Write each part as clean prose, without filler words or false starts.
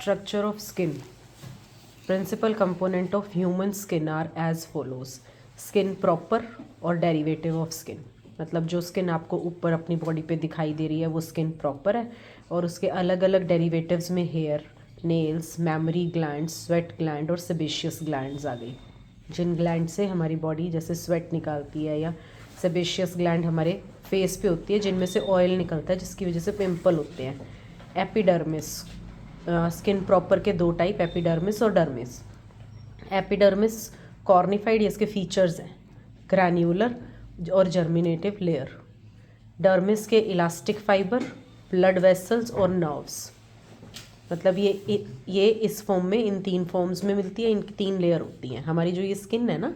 Structure of skin. Principal component of human skin are as follows. Skin proper और derivative of skin. मतलब जो skin आपको ऊपर अपनी बॉडी पे दिखाई दे रही है वो स्किन प्रॉपर है, और उसके अलग अलग डेरिवेटिव्स में hair, nails, mammary gland, sweat gland और सेबेशियस ग्लैंड्स आ गई, जिन ग्लैंड से हमारी बॉडी जैसे स्वेट निकालती है, या सेबेशियस ग्लैंड हमारे फेस पे होती है जिनमें से ऑयल निकलता है जिसकी वजह से पिंपल होते हैं। एपिडर्मिस, स्किन प्रॉपर के दो टाइप, एपिडर्मिस और डर्मिस। एपिडर्मिस कॉर्निफाइड, इसके फीचर्स हैं ग्रैन्युलर और जर्मिनेटिव लेयर। डर्मिस के इलास्टिक फाइबर, ब्लड वेसल्स और नर्व्स। मतलब ये इस फॉर्म में, इन तीन फॉर्म्स में मिलती है, इनकी तीन लेयर होती हैं। हमारी जो ये स्किन है ना,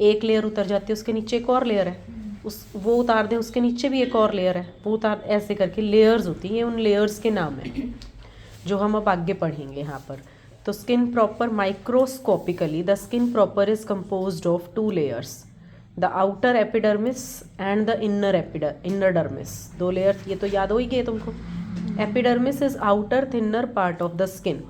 एक लेयर उतर जाती है, उसके नीचे एक और लेयर है, वो उतार दें, उसके नीचे भी एक और लेयर है, वो उतार, ऐसे करके लेयर्स होती हैं। उन लेयर्स के नाम हैं जो हम अब आगे पढ़ेंगे यहाँ पर। तो skin proper, microscopically the skin proper is composed of two layers, the outer epidermis and the inner dermis. दो लेयर, ये तो याद हो ही गए तुमको। Epidermis is outer thinner part of the skin,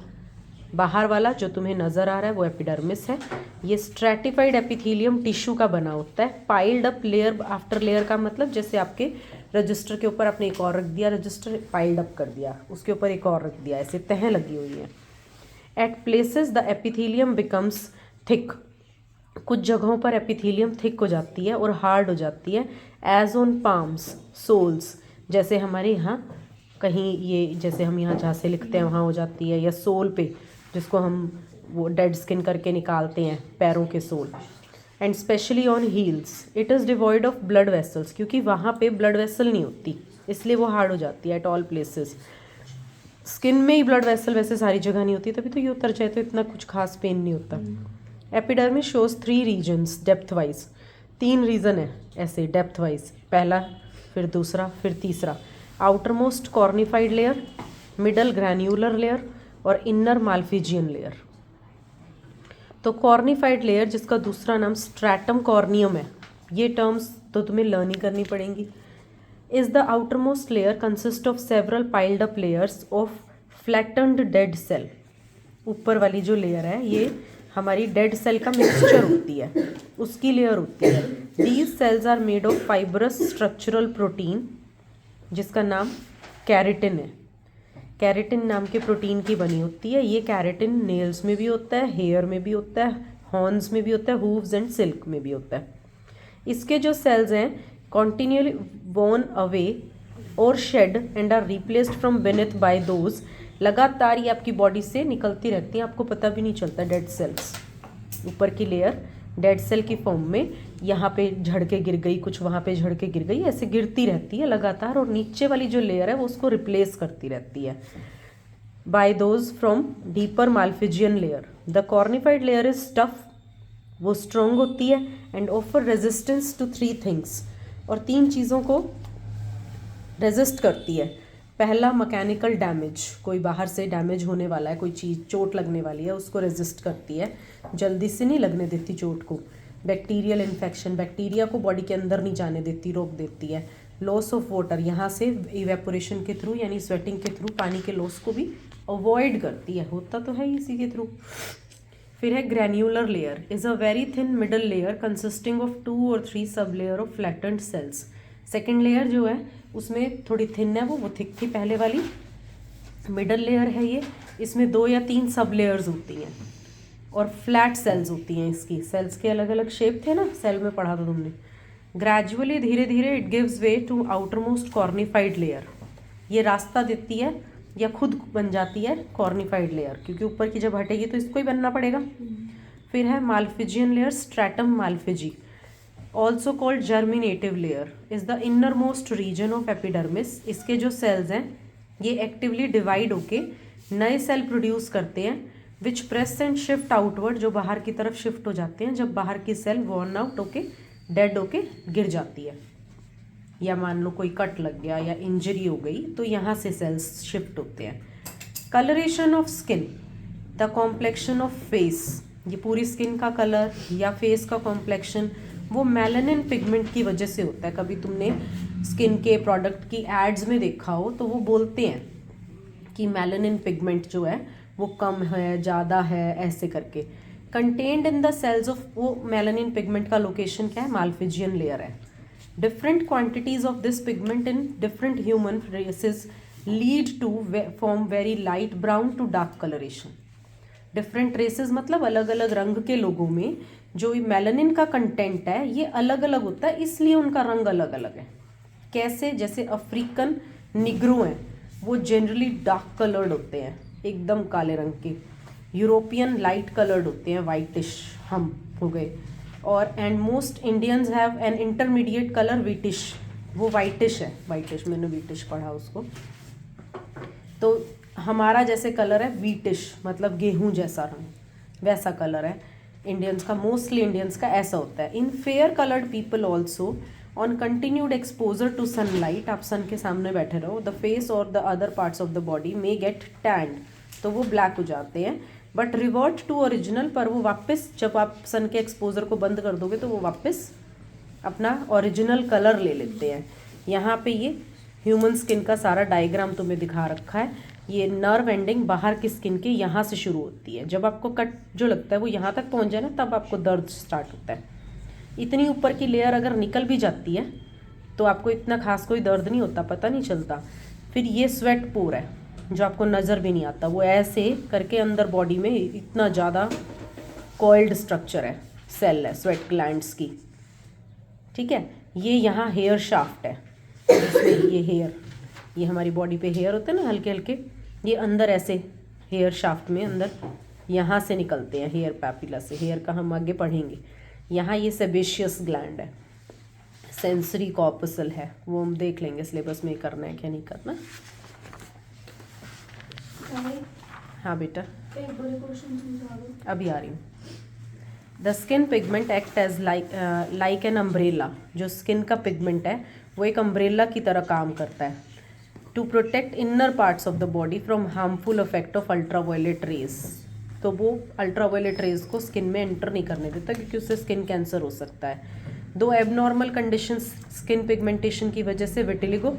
बाहर वाला जो तुम्हें नज़र आ रहा है वो एपिडर्मिस है। ये स्ट्रैटिफाइड एपिथेलियम टिश्यू का बना होता है। Piled up layer after layer का मतलब जैसे आपके रजिस्टर के ऊपर आपने एक और रख दिया, रजिस्टर पाइल्ड अप कर दिया, उसके ऊपर एक और रख दिया, ऐसे तह लगी हुई है। At places the epithelium becomes thick, कुछ जगहों पर एपिथेलियम थिक हो जाती है और हार्ड हो जाती है। एज ऑन पाम्स, सोल्स, जैसे हमारे यहाँ कहीं ये, जैसे हम यहाँ जहाँ से लिखते हैं वहाँ हो जाती है, या सोल पे जिसको हम वो डेड स्किन करके निकालते हैं, पैरों के sole. And specially on heels it is devoid of blood vessels, क्योंकि वहाँ पे ब्लड वेसल नहीं होती इसलिए वो हार्ड हो जाती है। एट ऑल प्लेसेस, स्किन में ही ब्लड वेसल वैसे सारी जगह नहीं होती, तभी तो ये उतर जाए तो इतना कुछ खास पेन नहीं होता। Epidermis shows 3 regions depth wise, 3 region है ऐसे डेप्थ वाइज, पहला, फिर दूसरा, फिर तीसरा। Outer most cornified layer, middle granular layer और इनर माल्फिजियन लेयर। तो कॉर्निफाइड लेयर, जिसका दूसरा नाम स्ट्रैटम कॉर्नियम है, ये टर्म्स तो तुम्हें लर्न ही करनी पड़ेंगी। Is the outer most layer consist of several piled up layers of flattened dead cell. ऊपर वाली जो लेयर है ये हमारी डेड सेल का मिक्सचर होती है, उसकी लेयर होती है। These cells are made of fibrous structural protein, जिसका नाम कैरेटिन है। कैरेटिन नाम के प्रोटीन की बनी होती है। ये कैरेटिन नेल्स में भी होता है, हेयर में भी होता है, हॉर्न्स में भी होता है, हूव्स एंड सिल्क में भी होता है। इसके जो सेल्स हैं कॉन्टिन्यूअली वॉर्न अवे और shed and are replaced from beneath by those, लगातार ये आपकी बॉडी से निकलती रहती हैं, आपको पता भी नहीं चलता। डेड सेल्स, ऊपर की लेयर डेड सेल की फॉर्म में, यहाँ पे झड़ के गिर गई, कुछ वहाँ पे झड़ के गिर गई, ऐसे गिरती रहती है लगातार, और नीचे वाली जो लेयर है वो उसको रिप्लेस करती रहती है by those from deeper malpighian layer. The cornified layer is tough, वो स्ट्रॉन्ग होती है, and offer resistance to 3 things, और 3 चीज़ों को रेजिस्ट करती है। पहला, मैकेनिकल डैमेज, कोई बाहर से डैमेज होने वाला है, कोई चीज़ चोट लगने वाली है, उसको रेजिस्ट करती है, जल्दी से नहीं लगने देती चोट को। बैक्टीरियल इन्फेक्शन, बैक्टीरिया को बॉडी के अंदर नहीं जाने देती, रोक देती है। लॉस ऑफ वाटर, यहाँ से इवेपोरेशन के थ्रू यानी स्वेटिंग के थ्रू पानी के लॉस को भी अवॉइड करती है, होता तो है इसी के थ्रू। फिर है granular layer, is a very thin middle layer consisting of 2 और 3 sub layer of flattened cells. Second layer जो है उसमें थोड़ी थिन है, वो थिक थी पहले वाली। मिडल लेयर है ये, इसमें 2 या 3 सब लेयर्स होती हैं और फ्लैट सेल्स होती हैं। इसकी सेल्स के अलग अलग शेप थे ना, सेल में पढ़ा था तुमने। ग्रेजुअली, धीरे धीरे it gives way to outer most cornified layer, ये रास्ता देती है या खुद बन जाती है कॉर्निफाइड लेयर, क्योंकि ऊपर की जब हटेगी तो इसको ही बनना पड़ेगा। फिर है Malpighian layer, stratum Malpighii, also called germinative layer, is the inner most region of epidermis. इसके जो सेल्स हैं ये एक्टिवली डिवाइड होके नए सेल प्रोड्यूस करते हैं, विच प्रेस एंड शिफ्ट आउटवर्ड, जो बाहर की तरफ शिफ्ट हो जाते हैं जब बाहर की सेल वॉर्न आउट होके डेड होके गिर जाती है, या मान लो कोई कट लग गया या इंजरी हो गई तो यहाँ से सेल्स शिफ्ट होते हैं। Colouration of skin, the complexion of face, ये पूरी स्किन का कलर या फेस का कॉम्प्लेक्शन वो मेलानिन पिगमेंट की वजह से होता है। कभी तुमने स्किन के प्रोडक्ट की एड्स में देखा हो तो वो बोलते हैं कि मेलानिन पिगमेंट जो है वो कम है, ज़्यादा है, ऐसे करके। Contained in the cells of, वो मेलानिन पिगमेंट का लोकेशन क्या है, माल्फिजियन लेयर है। Different quantities of this pigment in different human races lead to form very light brown to dark colouration. Different races मतलब अलग अलग रंग के लोगों में जो मेलानिन का कंटेंट है ये अलग अलग होता है, इसलिए उनका रंग अलग अलग है। कैसे, जैसे अफ्रीकन निग्रो हैं, वो जनरली डार्क कलर्ड होते हैं, एकदम काले रंग के। यूरोपियन लाइट कलर्ड होते हैं, वाइटिश हम हो गए। और and most Indians have an intermediate colour whitish, वो वाइटिश है, वाइटिश, मैंने विटिश पढ़ा उसको। तो हमारा जैसे कलर है वीटिश, मतलब गेहूं जैसा रंग, वैसा कलर है इंडियंस का, मोस्टली इंडियंस का ऐसा होता है। In fair coloured people also on continued exposure to sunlight, आप सन के सामने बैठे रहो, द फेस और the other parts of the body may get tanned, तो वो ब्लैक हो जाते हैं। बट रिवर्ट टू ओरिजिनल, पर वो वापस जब आप सन के एक्सपोजर को बंद कर दोगे तो वो वापस अपना ओरिजिनल कलर ले लेते हैं। यहाँ पे ये ह्यूमन स्किन का सारा डायग्राम तुम्हें दिखा रखा है। ये नर्व एंडिंग बाहर की स्किन के यहाँ से शुरू होती है, जब आपको कट जो लगता है वो यहाँ तक पहुँच जाए ना, तब आपको दर्द स्टार्ट होता है। इतनी ऊपर की लेयर अगर निकल भी जाती है तो आपको इतना खास कोई दर्द नहीं होता, पता नहीं चलता। फिर ये स्वेट पोर है जो आपको नज़र भी नहीं आता, वो ऐसे करके अंदर बॉडी में इतना ज़्यादा कॉइल्ड स्ट्रक्चर है, सेल है स्वेट ग्लैंड्स की, ठीक है। ये यहाँ हेयर शाफ्ट है, जिसमें ये हेयर, ये हमारी बॉडी पे हेयर होते हैं ना हल्के हल्के, ये अंदर ऐसे हेयर शाफ्ट में अंदर यहाँ से निकलते हैं, हेयर पैपिला से। हेयर का हम आगे पढ़ेंगे। यहाँ ये सेबेशियस ग्लैंड है, सेंसरी कॉर्पसल है, वो हम देख लेंगे सिलेबस में करना है क्या नहीं करना। हाँ बेटा, अभी आ रही हूँ। The skin pigment act as like an umbrella, जो स्किन का पिगमेंट है वो एक अम्ब्रेला की तरह काम करता है, to protect inner parts of the body from harmful effect of ultraviolet rays. तो वो अल्ट्रावायलेट रेज को स्किन में एंटर नहीं करने देता, क्योंकि उससे स्किन कैंसर हो सकता है। दो एबनॉर्मल कंडीशन स्किन पिगमेंटेशन की वजह से विटिलिगो,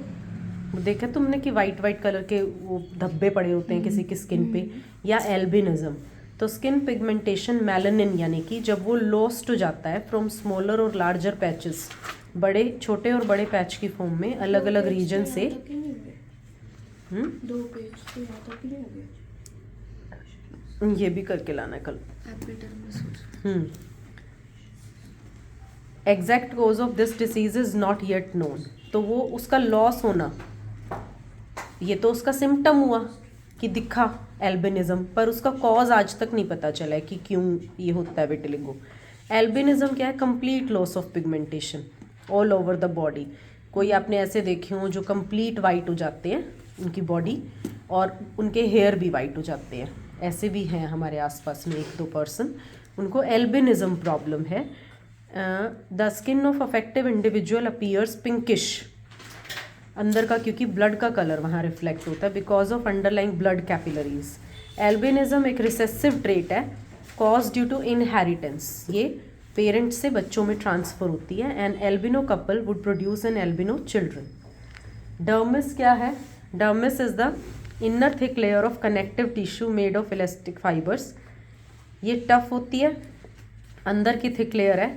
देखा तुमने कि वाइट वाइट कलर के वो धब्बे पड़े होते हैं किसी की स्किन पे, या एल्बिनिज्म। तो स्किन पिगमेंटेशन मेलानिन, यानी कि जब वो लॉस्ट हो जाता है फ्रॉम स्मॉलर और लार्जर पैचेस, बड़े छोटे और बड़े पैच की फॉर्म में अलग अलग रीजन से। दो पेज तो यहाँ तक ही हो गया, ये भी करके लाना है कल। Exact cause of this disease is not yet known. तो वो उसका लॉस होना, ये तो उसका सिम्टम हुआ कि दिखा एल्बिनिज्म, पर उसका कॉज आज तक नहीं पता चला है कि क्यों ये होता है विटिलिगो। एल्बिनिज्म क्या है, complete loss of pigmentation all over the body. कोई आपने ऐसे देखे हों जो कंप्लीट वाइट हो जाते हैं उनकी बॉडी, और उनके हेयर भी वाइट हो जाते हैं, ऐसे भी हैं हमारे आसपास में 1-2 पर्सन, उनको एल्बिनिज्म प्रॉब्लम है। The skin of affective individual appears pinkish, अंदर का क्योंकि ब्लड का कलर वहाँ रिफ्लेक्ट होता है, because of underlying blood capillaries. Albinism एक रिसेसिव ट्रेट है, कॉज ड्यू टू इनहेरिटेंस, ये पेरेंट्स से बच्चों में ट्रांसफर होती है। N albino couple would produce an albino children. Dermis क्या है, dermis is the inner thick layer of connective tissue made of elastic fibres. ये टफ होती है, अंदर की थिक लेयर है,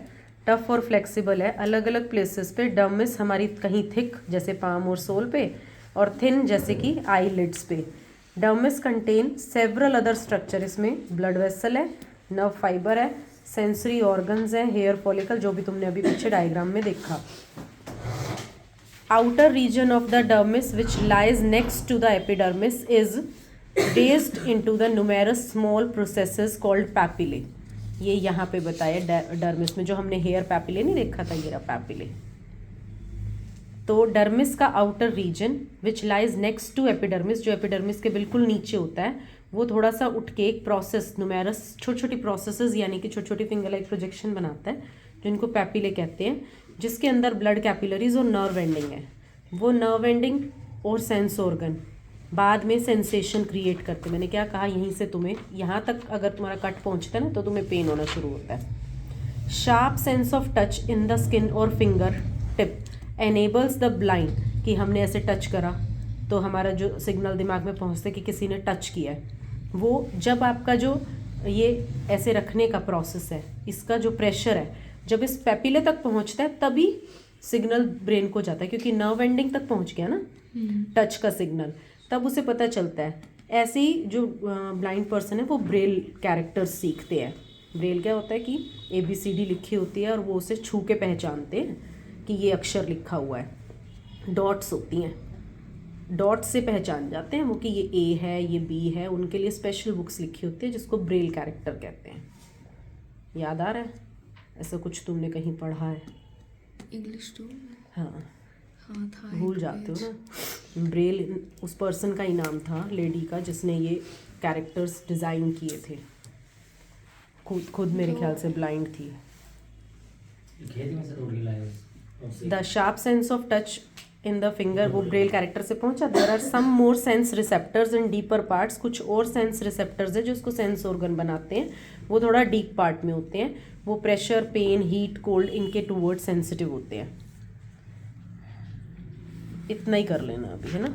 टफ और फ्लेक्सिबल है। अलग अलग प्लेसेस पे डर्मिस हमारी कहीं थिक जैसे पाम और सोल पे, और थिन जैसे कि आई लिड्स पे। Dermis contain several other structure, इसमें ब्लड वेसल है, नर्व फाइबर है, सेंसरी ऑर्गन्स हैं, हेयर फॉलिकल, जो भी तुमने अभी पीछे डायग्राम में देखा। outer region of the dermis which lies next to the epidermis is based into the numerous small processes called papillae। ये यहाँ पे बताया डर्मिस में, जो हमने हेयर पैपिले नहीं देखा था, ये रहा पैपिले। तो डर्मिस का outer region which lies next to epidermis, जो एपिडर्मिस के बिल्कुल नीचे होता है, वो थोड़ा सा उठ के एक प्रोसेस, नुमेरस छोटी छोटी प्रोसेसेस यानी कि छोटी छोटी फिंगर लाइक प्रोजेक्शन बनाता है, जिनको पैपिले कहते हैं, जिसके अंदर ब्लड कैपिलरीज और नर्व एंडिंग है। वो नर्व एंडिंग और सेंस ऑर्गन बाद में सेंसेशन क्रिएट करते। मैंने क्या कहा, यहीं से तुम्हें यहाँ तक अगर तुम्हारा कट पहुँचता है ना तो तुम्हें पेन होना शुरू होता है। Sharp sense of touch in the skin और fingertip enables the blind, कि हमने ऐसे टच करा तो हमारा जो सिग्नल दिमाग में पहुँचता है कि किसी ने टच किया है, वो जब आपका जो ये ऐसे रखने का प्रोसेस है, इसका जो प्रेशर है जब इस पेपिले तक पहुंचता है तभी सिग्नल ब्रेन को जाता है, क्योंकि नर्व एंडिंग तक पहुंच गया ना टच का सिग्नल, तब उसे पता चलता है। ऐसे ही जो ब्लाइंड पर्सन है वो ब्रेल कैरेक्टर्स सीखते हैं। ब्रेल क्या होता है कि ABCD लिखी होती है और वो उसे छू के पहचानते हैं कि ये अक्षर लिखा हुआ है। डॉट्स होती हैं, डॉट से पहचान जाते हैं वो कि ये A है, ये B है। उनके लिए स्पेशल बुक्स लिखी होती है जिसको ब्रेल कैरेक्टर कहते हैं। याद आ रहा है? ऐसा कुछ तुमने कहीं पढ़ा है? English too. हाँ, हाँ था, भूल जाते हो ना। ब्रेल उस पर्सन का ही नाम था, लेडी का, जिसने ये कैरेक्टर्स डिज़ाइन किए थे। खुद मेरे ख्याल से ब्लाइंड थी। The sharp sense of touch in the finger, वो ब्रेल कैरेक्टर से पहुंचा। There are some more sense receptors in deeper parts, कुछ और सेंस रिसेप्टर्स है जो उसको सेंस ऑर्गन बनाते हैं, वो थोड़ा डीप पार्ट में होते हैं। वो प्रेशर, पेन, हीट, कोल्ड इनके टूवर्ड सेंसिटिव होते हैं। इतना ही कर लेना अभी, है ना।